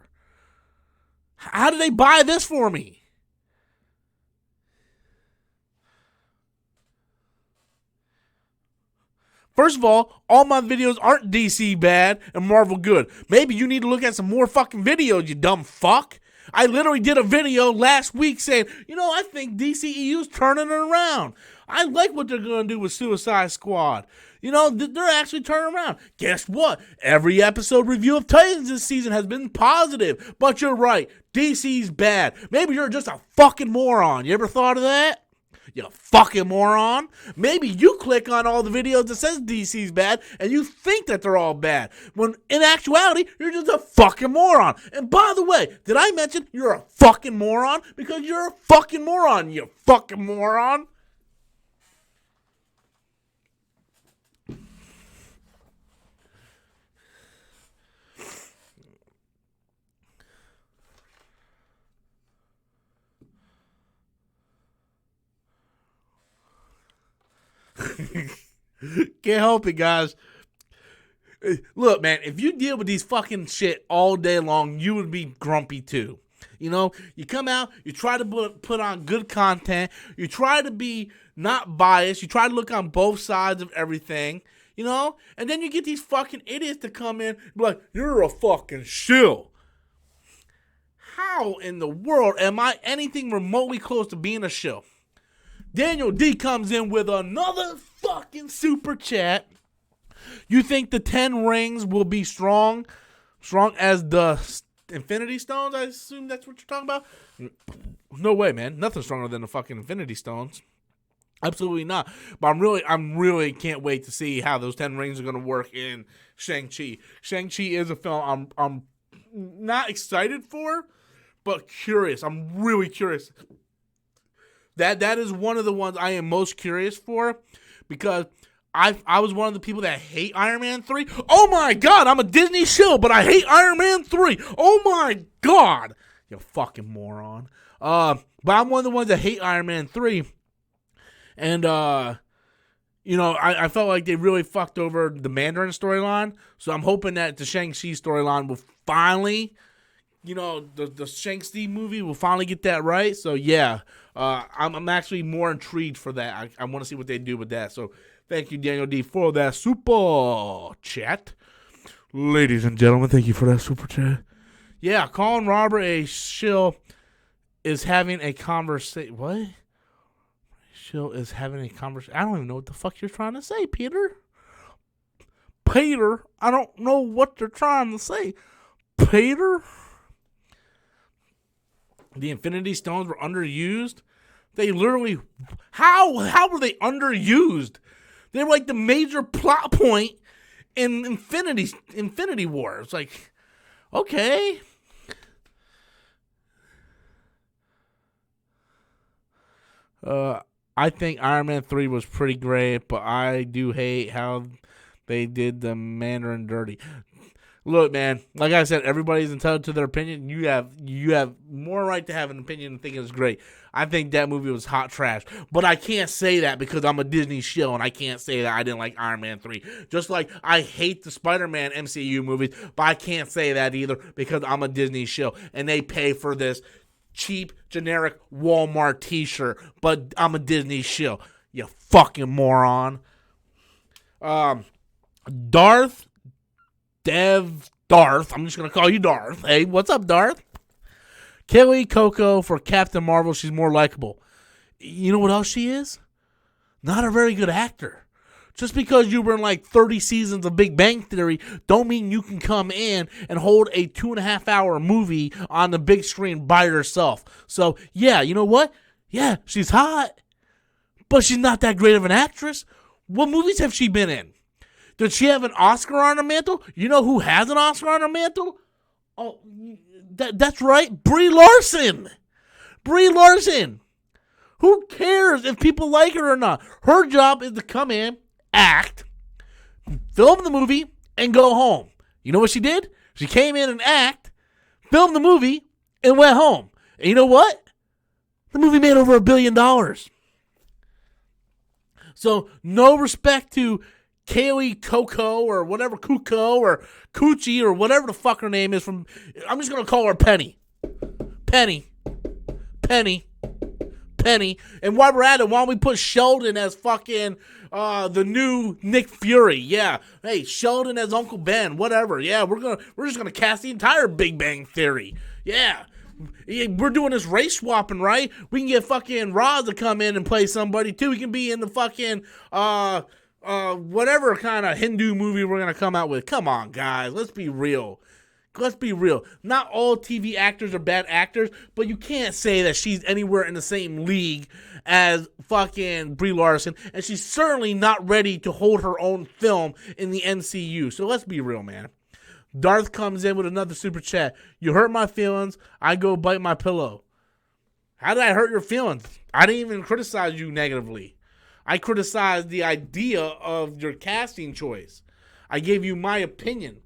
How did they buy this for me? First of all my videos aren't DC bad and Marvel good. Maybe you need to look at some more fucking videos, you dumb fuck. I literally did a video last week saying, I think DCEU's turning it around. I like what they're going to do with Suicide Squad. They're actually turning around. Guess what? Every episode review of Titans this season has been positive. But you're right. DC's bad. Maybe you're just a fucking moron. You ever thought of that? You fucking moron. Maybe you click on all the videos that says DC's bad and you think that they're all bad. When in actuality, you're just a fucking moron. And by the way, did I mention you're a fucking moron? Because you're a fucking moron, you fucking moron. Can't help it, guys. Look, man, if you deal with these fucking shit all day long, you would be grumpy too. You come out, you try to put on good content, you try to be not biased, you try to look on both sides of everything. you know? And then you get these fucking idiots to come in and be like, you're a fucking shill. How in the world am I anything remotely close to being a shill? Daniel D comes in with another fucking super chat. You think the 10 rings will be strong as the Infinity Stones? I assume that's what you're talking about. No way, man. Nothing stronger than the fucking Infinity Stones. Absolutely not. But I'm really can't wait to see how those 10 rings are going to work in Shang-Chi. Shang-Chi is a film I'm not excited for, but curious. I'm really curious. That is one of the ones I am most curious for, because I was one of the people that hate Iron Man 3. Oh my god, I'm a Disney shill, but I hate Iron Man 3. Oh my god. You fucking moron. But I'm one of the ones that hate Iron Man 3. And, you know, I felt like they really fucked over the Mandarin storyline. So I'm hoping that the Shang-Chi storyline will finally, you know, the Shang-Chi movie will finally get that right. So, yeah, I'm actually more intrigued for that. I want to see what they do with that. So, thank you, Daniel D, for that super chat. Ladies and gentlemen, thank you for that super chat. Yeah, calling Robert a shill is having a conversation. What? Shill is having a conversation. I don't even know what the fuck you're trying to say, Peter. Peter, I don't know what you're trying to say. Peter? The Infinity Stones were underused? They literally... How were they underused? They were like the major plot point in Infinity War. It's like, okay. I think Iron Man 3 was pretty great, but I do hate how they did the Mandarin dirty. Look, man, like I said, everybody's entitled to their opinion. You have more right to have an opinion and think it's great. I think that movie was hot trash. But I can't say that because I'm a Disney shill, and I can't say that I didn't like Iron Man 3. Just like I hate the Spider-Man MCU movies, but I can't say that either because I'm a Disney shill, and they pay for this cheap, generic Walmart t-shirt, but I'm a Disney shill. You fucking moron. Darth, I'm just going to call you Darth. Hey, what's up, Darth? Kelly Coco for Captain Marvel, she's more likable. You know what else she is? Not a very good actor. Just because you were in like 30 seasons of Big Bang Theory don't mean you can come in and hold a 2.5 hour movie on the big screen by yourself. So, yeah, you know what? Yeah, she's hot, but she's not that great of an actress. What movies have she been in? Did she have an Oscar on her mantle? You know who has an Oscar on her mantle? Oh, that's right, Brie Larson. Brie Larson. Who cares if people like her or not? Her job is to come in, act, film the movie, and go home. You know what she did? She came in and act, filmed the movie, and went home. And you know what? The movie made over $1 billion. So, no respect to Kaylee Coco or whatever, Kuko or Coochie or whatever the fuck her name is from. I'm just going to call her Penny. Penny. And while we're at it, why don't we put Sheldon as fucking the new Nick Fury? Yeah. Hey, Sheldon as Uncle Ben, whatever. Yeah, we're just gonna cast the entire Big Bang Theory. Yeah. We're doing this race swapping, right? We can get fucking Roz to come in and play somebody too. He can be in the fucking whatever kind of Hindu movie we're gonna come out with. Come on, guys, let's be real. Let's be real. Not all TV actors are bad actors, but you can't say that she's anywhere in the same league as fucking Brie Larson, and she's certainly not ready to hold her own film in the MCU. So let's be real, man. Darth comes in with another super chat. You hurt my feelings. I go bite my pillow. How did I hurt your feelings? I didn't even criticize you negatively. I criticized the idea of your casting choice. I gave you my opinion.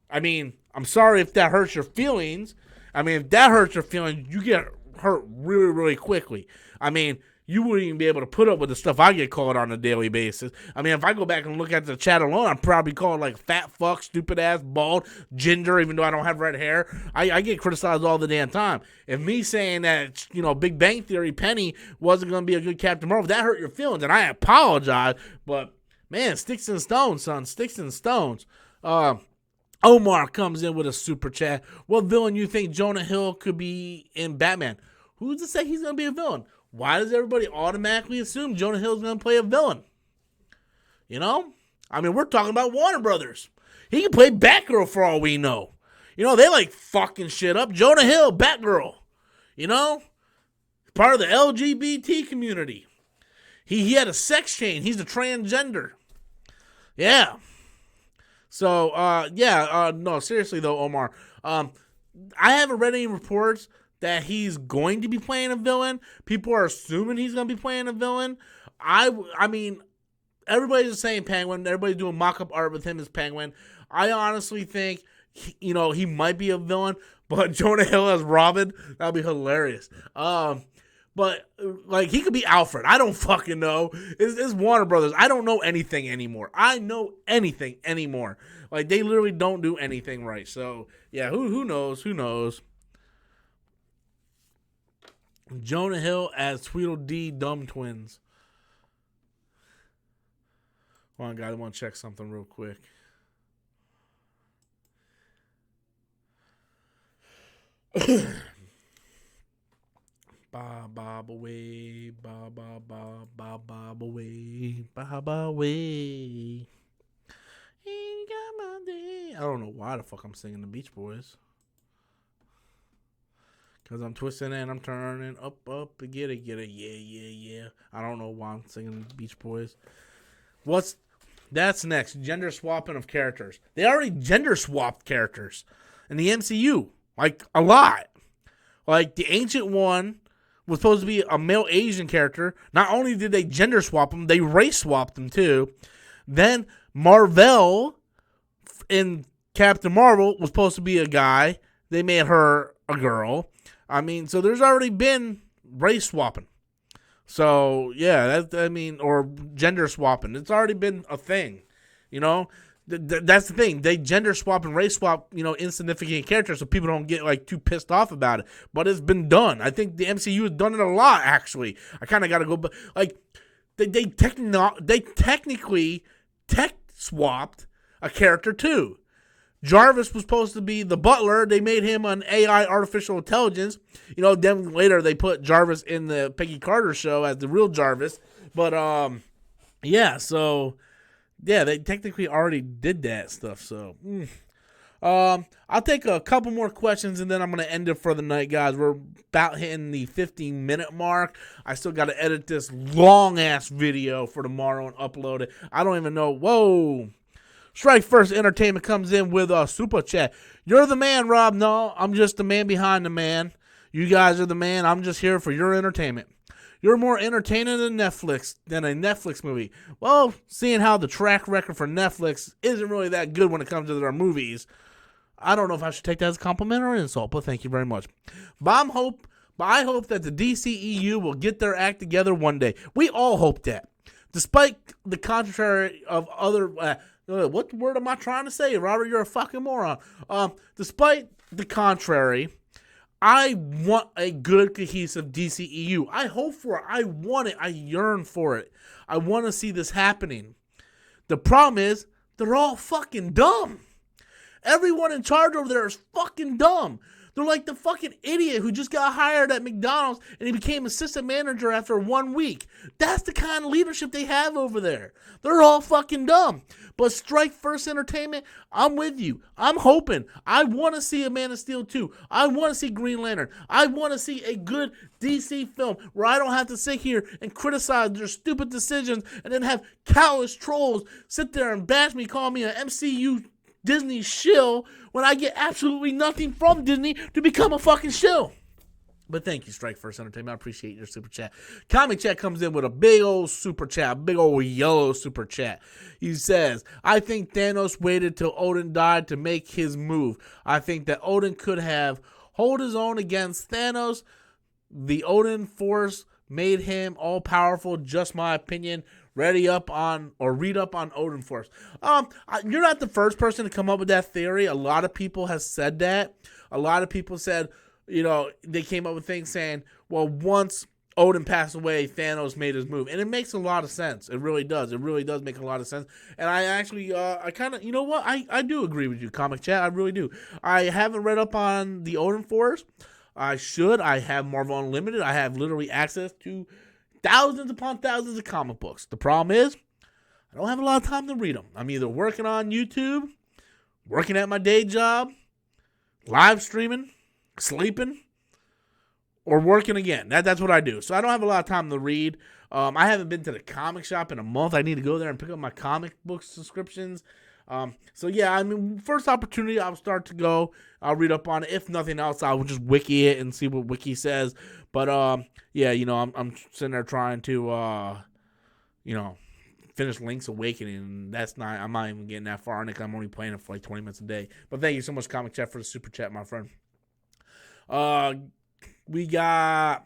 I mean, I'm sorry if that hurts your feelings. I mean, if that hurts your feelings, you get hurt really, really quickly. I mean, you wouldn't even be able to put up with the stuff I get called on a daily basis. I mean, if I go back and look at the chat alone, I'm probably called like fat fuck, stupid ass, bald, ginger, even though I don't have red hair. I get criticized all the damn time. If me saying that, you know, Big Bang Theory Penny wasn't going to be a good Captain Marvel, that hurt your feelings, and I apologize, but Man, sticks and stones, son. Sticks and stones. Omar comes in with a super chat. What villain you think Jonah Hill could be in Batman? Who's to say he's going to be a villain? Why does everybody automatically assume Jonah Hill's going to play a villain? You know? I mean, we're talking about Warner Brothers. He can play Batgirl for all we know. You know, they like fucking shit up. Jonah Hill, Batgirl. You know? Part of the LGBT community. He had a sex change. He's a transgender. Yeah. So, no, seriously though, Omar. I haven't read any reports that he's going to be playing a villain. People are assuming he's going to be playing a villain. I mean, everybody's saying Penguin. Everybody's doing mock-up art with him as Penguin. I honestly think, he might be a villain, but Jonah Hill as Robin, that'd be hilarious. But, like, he could be Alfred. I don't fucking know. It's Warner Brothers. I don't know anything anymore. I know anything anymore. Like, they literally don't do anything right. So, yeah, who knows? Who knows? Jonah Hill as Tweedledee Dumb Twins. Hold on, guys. I want to check something real quick. Ba ba away, ba ba ba ba ba away, ba ba away. Ain't got my day. I don't know why the fuck I'm singing the Beach Boys. Cause I'm twisting and I'm turning up, get it, yeah. I don't know why I'm singing the Beach Boys. That's next? Gender swapping of characters. They already gender swapped characters in the MCU, like a lot. Like the Ancient One was supposed to be a male Asian character. Not only did they gender swap him, they race swapped him too. Then Marvel in Captain Marvel was supposed to be a guy. They made her a girl. I mean, so there's already been race swapping. So, yeah, or gender swapping. It's already been a thing, you know? That's the thing. They gender swap and race swap, insignificant characters so people don't get, like, too pissed off about it. But it's been done. I think the MCU has done it a lot, actually. I kind of got to go, but, like, they technically tech swapped a character, too. Jarvis was supposed to be the butler. They made him an AI, artificial intelligence. Then later they put Jarvis in the Peggy Carter show as the real Jarvis. But, they technically already did that stuff. So, I'll take a couple more questions and then I'm going to end it for the night, guys. We're about hitting the 15-minute mark. I still got to edit this long-ass video for tomorrow and upload it. I don't even know. Whoa. Strike First Entertainment comes in with a super chat. You're the man, Rob. No, I'm just the man behind the man. You guys are the man. I'm just here for your entertainment. You're more entertaining than a Netflix movie. Well, seeing how the track record for Netflix isn't really that good when it comes to their movies, I don't know if I should take that as a compliment or an insult, but thank you very much. But I hope that the DCEU will get their act together one day. We all hope that. Despite the contrary of other... what word am I trying to say, Robert? You're a fucking moron. Despite the contrary, I want a good, cohesive DCEU. I hope for it. I want it. I yearn for it. I want to see this happening. The problem is, they're all fucking dumb. Everyone in charge over there is fucking dumb. They're like the fucking idiot who just got hired at McDonald's and he became assistant manager after 1 week. That's the kind of leadership they have over there. They're all fucking dumb. But Strike First Entertainment, I'm with you. I'm hoping. I want to see a Man of Steel 2. I want to see Green Lantern. I want to see a good DC film where I don't have to sit here and criticize their stupid decisions and then have countless trolls sit there and bash me, call me an MCU Disney shill when I get absolutely nothing from Disney to become a fucking shill. But thank you, Strike First Entertainment. I appreciate your super chat. Comic Chat comes in with a big old super chat, big old yellow super chat. He says, I think Thanos waited till Odin died to make his move. I think that Odin could have hold his own against Thanos. The Odin force made him all powerful. Just my opinion. Read up on Odin Force. You're not the first person to come up with that theory. A lot of people have said that. A lot of people said, they came up with things saying, well, once Odin passed away, Thanos made his move, and it makes a lot of sense. It really does. It really does make a lot of sense. And I actually, I kind of, you know what? I do agree with you, Comic Chat. I really do. I haven't read up on the Odin Force. I should. I have Marvel Unlimited. I have literally access to thousands upon thousands of comic books. The problem is, I don't have a lot of time to read them. I'm either working on YouTube, working at my day job, live streaming, sleeping, or working again. That's what I do. So I don't have a lot of time to read. I haven't been to the comic shop in a month. I need to go there and pick up my comic book subscriptions. So yeah, I mean, first opportunity, I'll start to go. I'll read up on it. If nothing else, I will just wiki it and see what wiki says. But yeah, you know, I'm sitting there trying to you know, finish Link's Awakening. And I'm not even getting that far. I think I'm only playing it for like 20 minutes a day. But thank you so much, Comic Chat, for the super chat, my friend. We got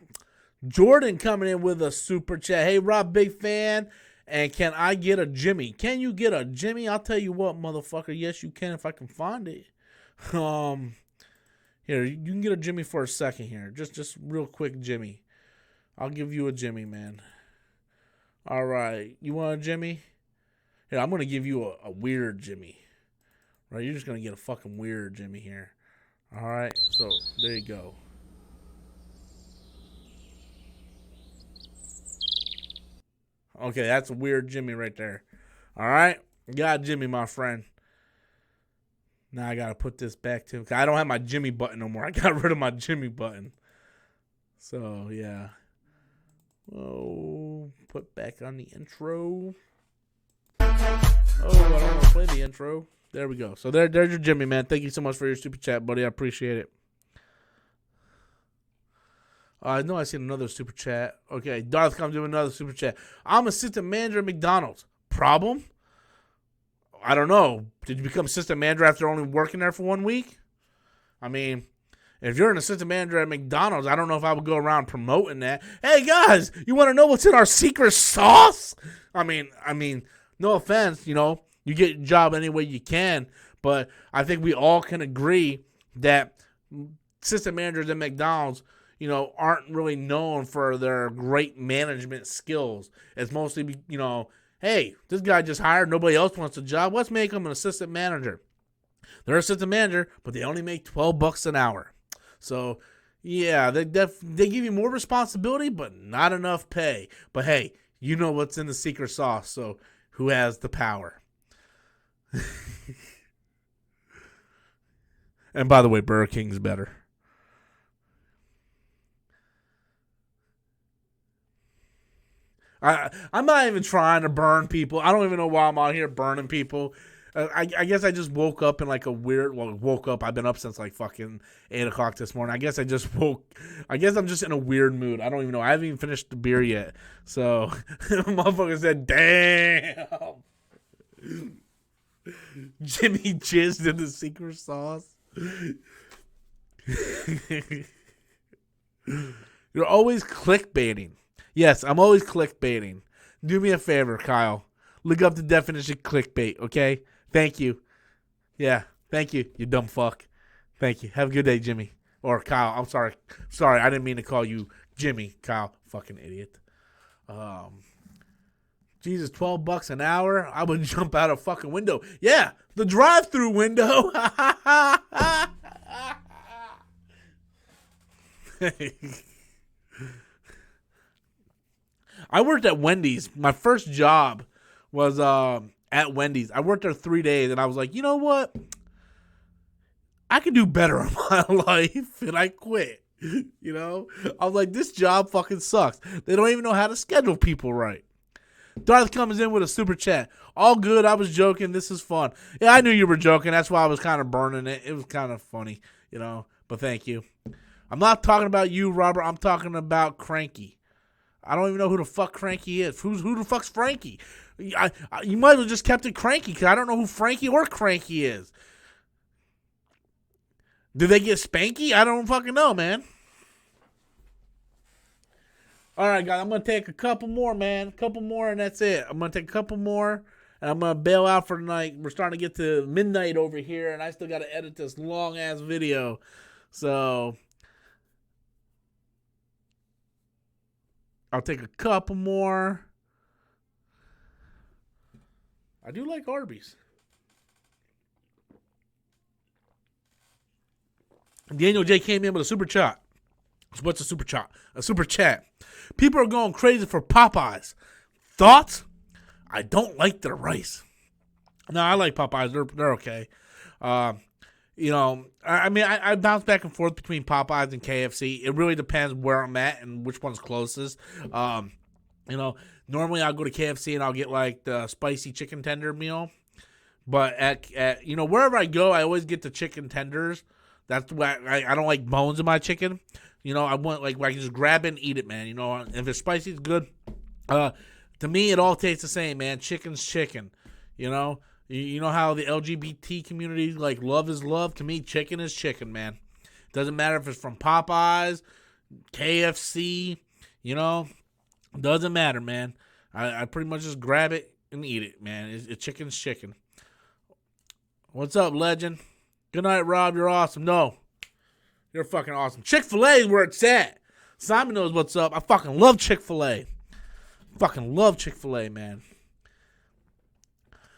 Jordan coming in with a super chat. Hey, Rob, big fan. And can I get a Jimmy? Can you get a Jimmy? I'll tell you what, motherfucker. Yes, you can if I can find it. Here, you can get a Jimmy for a second here. Just real quick, Jimmy. I'll give you a Jimmy, man. All right. You want a Jimmy? Here, I'm going to give you a weird Jimmy. Right? You're just going to get a fucking weird Jimmy here. All right. So, there you go. Okay, that's a weird Jimmy right there. All right? Got Jimmy, my friend. Now I got to put this back to him. I don't have my Jimmy button no more. I got rid of my Jimmy button. So, yeah. Oh, put back on the intro. Oh, I don't want to play the intro. There we go. So there's your Jimmy, man. Thank you so much for your super chat, buddy. I appreciate it. I know I seen another super chat. Okay, Darth comes with another super chat. I'm assistant manager at McDonald's. Problem? I don't know. Did you become assistant manager after only working there for 1 week? I mean, if you're an assistant manager at McDonald's, I don't know if I would go around promoting that. Hey, guys, you want to know what's in our secret sauce? I mean, no offense, you know, you get your job any way you can, but I think we all can agree that assistant managers at McDonald's, you know, aren't really known for their great management skills. It's mostly, you know, hey, this guy just hired, nobody else wants a job. Let's make him an assistant manager. They're assistant manager, but they only make $12 an hour. So, yeah, they give you more responsibility, but not enough pay. But hey, you know what's in the secret sauce, so who has the power? And by the way, Burger King's better. I'm not even trying to burn people. I don't even know why I'm out here burning people. I guess I just woke up in like a weird, woke up. I've been up since like fucking 8 o'clock this morning. I guess I'm just in a weird mood. I don't even know. I haven't even finished the beer yet. So, motherfucker said, damn. Jimmy jizzed in the secret sauce. You're always clickbaiting. Yes, I'm always clickbaiting. Do me a favor, Kyle. Look up the definition of clickbait, okay? Thank you. Yeah, thank you, you dumb fuck. Thank you. Have a good day, Jimmy. Or Kyle, I'm sorry. Sorry, I didn't mean to call you Jimmy. Kyle, fucking idiot. Jesus, $12 an hour? I would jump out a fucking window. Yeah, the drive-through window. I worked at Wendy's. My first job was at Wendy's. I worked there 3 days, and I was like, you know what? I could do better in my life, and I quit. You know? I was like, this job fucking sucks. They don't even know how to schedule people right. Darth comes in with a super chat. All good. I was joking. This is fun. Yeah, I knew you were joking. That's why I was kind of burning it. It was kind of funny, you know? But thank you. I'm not talking about you, Robert. I'm talking about Cranky. I don't even know who the fuck Cranky is. Who the fuck's Frankie? You might have just kept it Cranky because I don't know who Frankie or Cranky is. Do they get Spanky? I don't fucking know, man. All right, guys. I'm going to take a couple more, man. A couple more, and that's it. I'm going to take a couple more, and I'm going to bail out for tonight. We're starting to get to midnight over here, and I still got to edit this long-ass video. So... I'll take a couple more. I do like Arby's. Daniel J came in with a super chat. So what's a super chat? A super chat. People are going crazy for Popeyes. Thoughts? I don't like their rice. No, I like Popeyes. They're okay. I bounce back and forth between Popeyes and KFC. It really depends where I'm at and which one's closest. Normally I'll go to KFC and I'll get like the spicy chicken tender meal. But at wherever I go, I always get the chicken tenders. That's why I don't like bones in my chicken. I want where I can just grab it and eat it, man. If it's spicy, it's good. To me, it all tastes the same, man. Chicken's chicken. You know how the LGBT community love is love. To me, chicken is chicken, man. Doesn't matter if it's from Popeyes, KFC. Doesn't matter, man. I pretty much just grab it and eat it, man. Chicken's chicken. What's up, legend? Good night, Rob. You're awesome. No, you're fucking awesome. Chick-fil-A is where it's at. Simon knows what's up. I fucking love Chick-fil-A. Fucking love Chick-fil-A, man.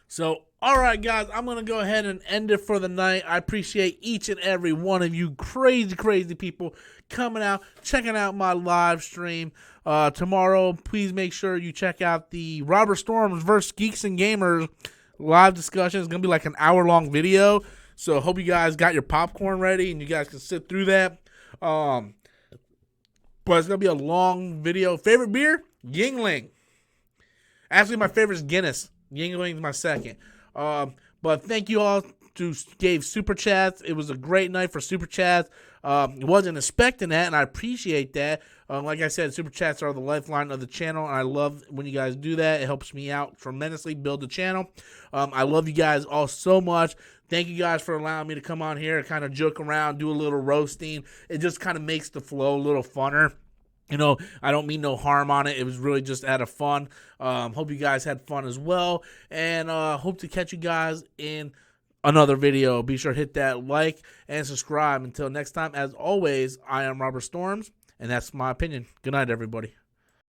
So, all right, guys, I'm going to go ahead and end it for the night. I appreciate each and every one of you crazy, crazy people coming out, checking out my live stream. Tomorrow, please make sure you check out the Robert Storms vs. Geeks and Gamers live discussion. It's going to be like an hour-long video. So, hope you guys got your popcorn ready and you guys can sit through that. But it's going to be a long video. Favorite beer? Yuengling. Actually, my favorite is Guinness. Yuengling is my second. But thank you all who gave Super Chats. It was a great night for Super Chats. Wasn't expecting that, and I appreciate that. Like I said, Super Chats are the lifeline of the channel, and I love when you guys do that. It helps me out tremendously, build the channel. I love you guys all so much. Thank you guys for allowing me to come on here and kind of joke around, do a little roasting. It just kind of makes the flow a little funner. I don't mean no harm on it. It was really just out of fun. Hope you guys had fun as well. And hope to catch you guys in another video. Be sure to hit that like and subscribe. Until next time, as always, I am Robert Storms, and that's my opinion. Good night, everybody.